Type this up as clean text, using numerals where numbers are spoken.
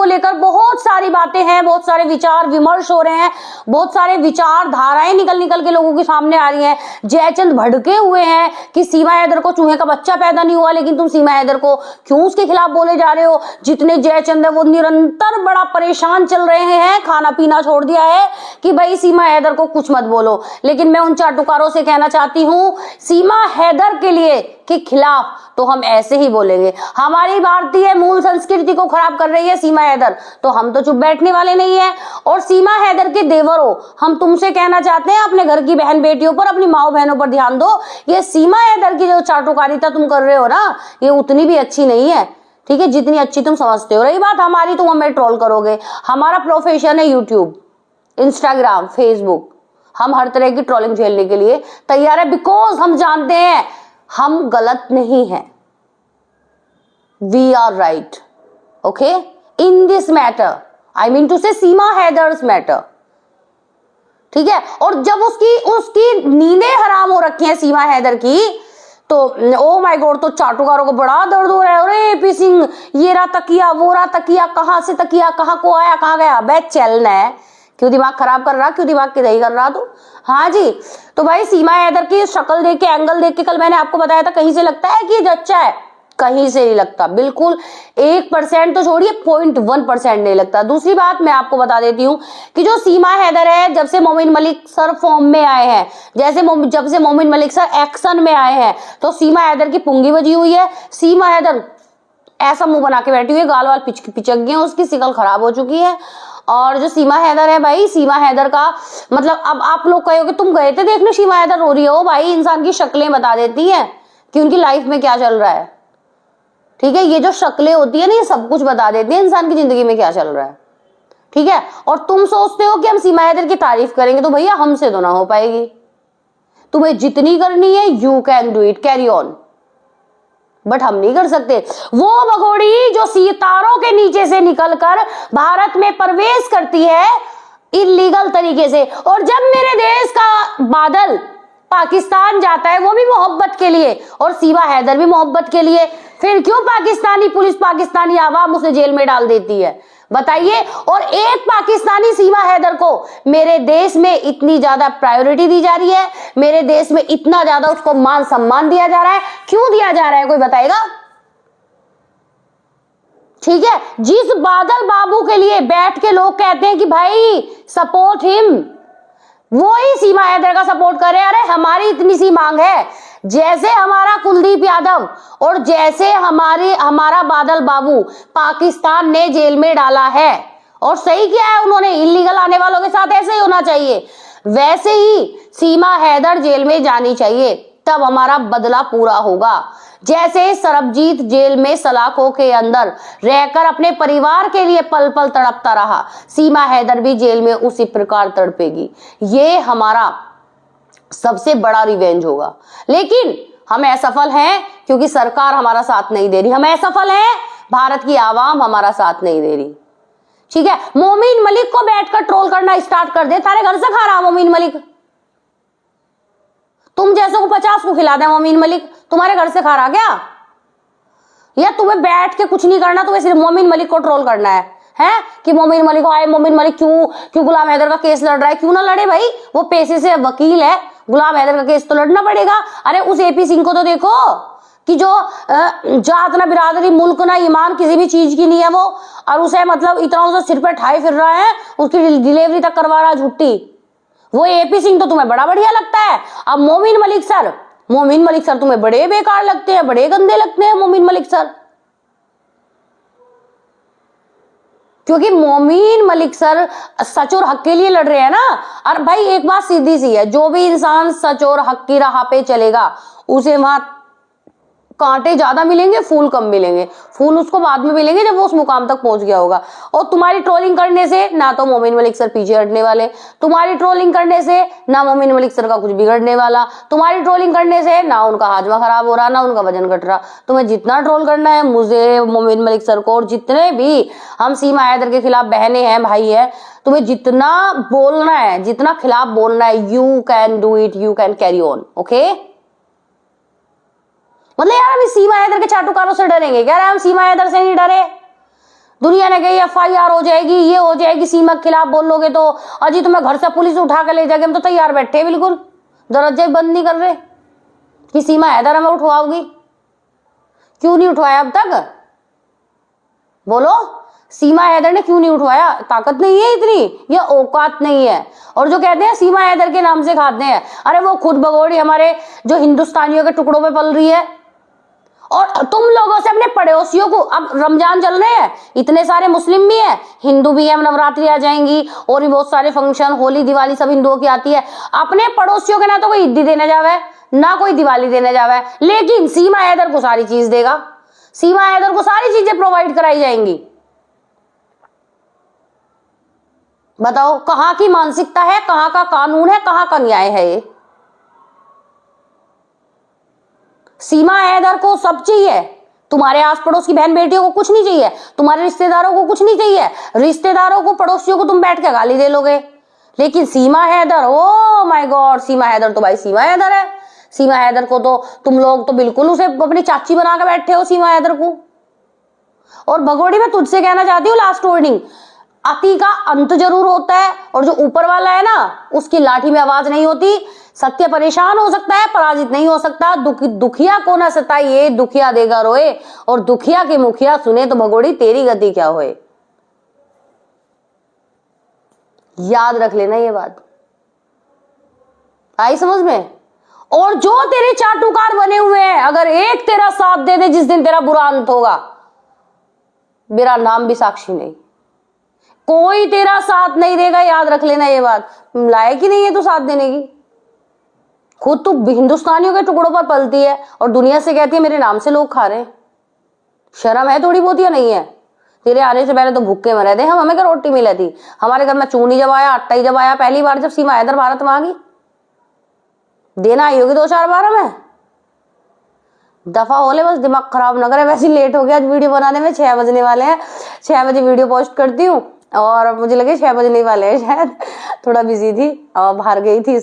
लेकर बहुत सारी बातें हैं, बहुत सारे विचार विमर्श हो रहे हैं, बहुत सारे विचारधाराएं निकल निकल के लोगों के सामने आ रही हैं। जयचंद भड़के हुए हैं कि सीमा हैदर को चूहे का बच्चा पैदा नहीं हुआ, लेकिन तुम सीमा हैदर को क्यों उसके खिलाफ बोले जा रहे हो। जितने जयचंद है वो निरंतर बड़ा परेशान चल रहे हैं, खाना पीना छोड़ दिया है कि भाई सीमा हैदर को कुछ मत बोलो। लेकिन मैं उन चाटुकारों से कहना चाहती हूं, सीमा हैदर के लिए के खिलाफ तो हम ऐसे ही बोलेंगे। हमारी भारतीय मूल संस्कृति को खराब कर रही है सीमा हैदर, तो हम तो चुप बैठने वाले नहीं है। और सीमा हैदर के देवरों, हम तुमसे कहना चाहते हैं, अपने घर की बहन बेटियों पर, अपनी माओ बहनों पर ध्यान दो। ये सीमा हैदर की जो चाटुकारिता तुम कर रहे हो ना, ये उतनी भी अच्छी नहीं है, ठीक है, जितनी अच्छी तुम समझते हो। रही बात हमारी, तुम हमें ट्रोल करोगे। हमारा प्रोफेशन है यूट्यूब, इंस्टाग्राम, फेसबुक। हम हर तरह की ट्रोलिंग झेलने के लिए तैयार है, बिकॉज हम जानते हैं हम गलत नहीं हैं, we are right, okay, in this matter, I mean to say Seema Haiders matter, ठीक है। और जब उसकी नींदें हराम हो रखी हैं सीमा हैदर की, तो ओ माय गॉड, तो चाटुकारों को बड़ा दर्द हो रहा है। अरे एपी सिंह, ये रहा तकिया, वो रहा तकिया, कहां से तकिया, कहां को आया, कहां गया। बे चलना है, क्यों दिमाग खराब कर रहा, क्यों दिमाग की दही कर रहा तू। हाँ जी, तो भाई सीमा हैदर की शक्ल देख के, एंगल देख के, कल मैंने आपको बताया था, कहीं से लगता है कि ये अच्छा है, कहीं से नहीं लगता, बिल्कुल 1% तो छोड़िए 0.1% नहीं लगता। दूसरी बात मैं आपको बता देती हूँ कि जो सीमा हैदर है, जब से मोमिन मलिक सर फॉर्म में आए हैं, जब से मोमिन मलिक सर एक्शन में आए हैं, तो सीमा हैदर की पुंगी बजी हुई है। सीमा हैदर ऐसा मुंह बना के बैठी हुई है, गाल वाल पिचक गए, उसकी शिकल खराब हो चुकी है। और जो सीमा हैदर है भाई, सीमा हैदर का मतलब, अब आप लोग कहोगे तुम गए थे देखने सीमा हैदर रो रही है। ओ भाई, इंसान की शक्लें बता देती हैं कि उनकी लाइफ में क्या चल रहा है, ठीक है। ये जो शक्लें होती है ना, ये सब कुछ बता देती है इंसान की जिंदगी में क्या चल रहा है, ठीक है। और तुम सोचते हो कि हम सीमा हैदर की तारीफ करेंगे, तो भैया हमसे तो ना हो पाएगी। तुम्हें जितनी करनी है you can do it, carry on, but हम नहीं कर सकते। वो भगोड़ी जो सितारों के नीचे से निकलकर भारत में प्रवेश करती है इलीगल तरीके से, और जब मेरे देश का बादल पाकिस्तान जाता है, वो भी मोहब्बत के लिए, और सीमा हैदर भी मोहब्बत के लिए, फिर क्यों पाकिस्तानी पुलिस, पाकिस्तानी आवाम उसे जेल में डाल देती है, बताइए। और एक पाकिस्तानी सीमा हैदर को मेरे देश में इतनी ज्यादा प्रायोरिटी दी जा रही है, मेरे देश में इतना ज्यादा उसको मान सम्मान दिया जा रहा है, क्यों दिया जा रहा है, कोई बताएगा, ठीक है। जिस बादल बाबू के लिए बैठ के लोग कहते हैं कि भाई सपोर्ट हिम, वो ही सीमा हैदर का सपोर्ट करे। अरे हमारी इतनी सी मांग है, जैसे हमारा कुलदीप यादव और जैसे हमारा बादल बाबू पाकिस्तान ने जेल में डाला है, और सही किया है उन्होंने, इलीगल आने वालों के साथ ऐसे ही होना चाहिए, वैसे ही सीमा हैदर जेल में जानी चाहिए, तब हमारा बदला पूरा होगा। जैसे सरबजीत जेल में सलाखों के अंदर रहकर अपने परिवार के लिए पल पल तड़पता रहा, सीमा हैदर भी जेल में उसी प्रकार तड़पेगी। ये हमारा सबसे बड़ा रिवेंज होगा। लेकिन हम असफल हैं क्योंकि सरकार हमारा साथ नहीं दे रही, हम असफल हैं, भारत की आवाम हमारा साथ नहीं दे रही, ठीक है। मोमिन मलिक को बैठकर ट्रोल करना स्टार्ट कर दे, तारे घर से खा रहा मोमिन मलिक, तुम जैसों को 50 को खिला दे मोमिन मलिक, तुम्हारे घर से खा रहा क्या? या तुम्हें बैठ के कुछ नहीं करना, तुम्हें सिर्फ मोमिन मलिक को ट्रोल करना है कि मोमिन मलिक आए, मोमिन मलिक क्यों गुलाम हैदर का केस लड़ रहा है, क्यों ना लड़े भाई, वो पेशे से वकील है, गुलाम हैदर का केस तो लड़ना पड़ेगा। अरे उस एपी सिंह को तो देखो कि जो जात ना बिरादरी, मुल्क ना ईमान, किसी भी चीज की नहीं है वो, और उसे मतलब इतना उसे सिर पे ठाए फिर रहा है, उसकी डिलीवरी तक करवा रहा झुट्टी। वो एपी सिंह तो तुम्हें बड़ा बढ़िया लगता है। अब मोमिन मलिक सर तुम्हें बड़े बेकार लगते हैं, बड़े गंदे लगते हैं मोमिन मलिक सर, क्योंकि मोमिन मलिक सर सच और हक के लिए लड़ रहे हैं ना। और भाई एक बात सीधी सी है, जो भी इंसान सच और हक की राह पे चलेगा उसे वहां कांटे ज्यादा मिलेंगे, फूल कम मिलेंगे। फूल उसको बाद में मिलेंगे जब वो उस मुकाम तक पहुंच गया होगा। और तुम्हारी ट्रोलिंग करने से ना तो मोमिन मलिक सर पीछे हटने वाले, तुम्हारी ट्रोलिंग करने से ना मोमिन मलिक सर का कुछ बिगड़ने वाला, तुम्हारी ट्रोलिंग करने से ना उनका हाजमा खराब हो रहा, ना उनका वजन घट रहा। तुम्हें जितना ट्रोल करना है मुझे, मोमिन मलिक सर को, और जितने भी हम सीमा हैदर के खिलाफ बहने हैं, भाई है, तुम्हें जितना बोलना है, जितना खिलाफ बोलना है, you can do it, you can carry on, okay. मतलब यार हम सीमा हैदर के चाटुकारों से डरेंगे क्या? हम सीमा हैदर से नहीं डरे, दुनिया ने कही FIR हो जाएगी, ये हो जाएगी, सीमा के खिलाफ बोल लोगे तो अजी तुम्हें घर से पुलिस उठा कर ले जाएगी। हम तो तैयार बैठे बिल्कुल, दरवाजे बंद नहीं कर रहे कि सीमा हैदर हमें उठवाओगी। क्यों नहीं उठवाया अब तक? बोलो, सीमा हैदर ने क्यों नहीं उठवाया? ताकत नहीं है इतनी, या औकात नहीं है? और जो कहते हैं सीमा हैदर के नाम से खाते हैं, अरे वो खुद भगोड़ी हमारे जो हिंदुस्तानियों के टुकड़ों में पल रही है। और तुम लोगों से अपने पड़ोसियों को, अब रमजान चल रहे हैं, इतने सारे मुस्लिम भी हैं, हिंदू भी है, नवरात्रि आ जाएंगी और भी बहुत सारे फंक्शन, होली दिवाली सब हिंदुओं की आती है। अपने पड़ोसियों के ना तो कोई ईदी देने जावे, ना कोई दिवाली देने जावे, लेकिन सीमा हैदर को सारी चीज देगा, सीमा हैदर को सारी चीजें प्रोवाइड कराई जाएंगी। बताओ कहां की मानसिकता है, कहां का कानून है, कहां का न्याय है ये? सीमा हैदर को सब चाहिए, तुम्हारे आस पड़ोस की बहन बेटियों को कुछ नहीं चाहिए, तुम्हारे रिश्तेदारों को कुछ नहीं चाहिए, रिश्तेदारों को पड़ोसियों को तुम बैठ के गाली दे लोगे, लेकिन सीमा हैदर, ओ माय गॉड, सीमा हैदर तो भाई सीमा हैदर है। सीमा हैदर को तो तुम लोग तो बिल्कुल उसे अपनी चाची बना के बैठे हो, सीमा हैदर को। और भगोड़ी मैं तुझसे कहना चाहती हूँ लास्ट वार्निंग, अति का अंत जरूर होता है, और जो ऊपर वाला है ना उसकी लाठी में आवाज नहीं होती। सत्य परेशान हो सकता है, पराजित नहीं हो सकता। दुखिया को ना सताइए, दुखिया देगा रोए, और दुखिया के मुखिया सुने तो भगोड़ी तेरी गति क्या होए। याद रख लेना ये बात, आई समझ में? और जो तेरे चाटुकार बने हुए हैं, अगर एक तेरा साथ दे दे जिस दिन तेरा बुरा अंत होगा, मेरा नाम भी साक्षी नहीं, कोई तेरा साथ नहीं देगा। याद रख लेना ये बात, लायक ही नहीं है तू साथ देने की। खुद तू हिंदुस्तानियों के टुकड़ों पर पलती है और दुनिया से कहती है मेरे नाम से लोग खा रहे हैं। शर्म है थोड़ी बहुत या नहीं है? तेरे आने से पहले तो भूखे मरे थे हम, हमें क्या रोटी मिली थी? हमारे घर में चूनी जब आया, आटा ही जब आया, पहली बार जब सीमा हैदर भारत में आ गई, देना आई होगी 2-4 बार हमें। दफा होले, बस दिमाग खराब ना करे। वैसे लेट हो गया आज वीडियो बनाने में, 6 बजने वाले हैं, 6 बजे वीडियो पोस्ट करती हूँ, और मुझे लगे 6 बजने वाले हैं शायद, थोड़ा बिजी थी और बाहर गई थी।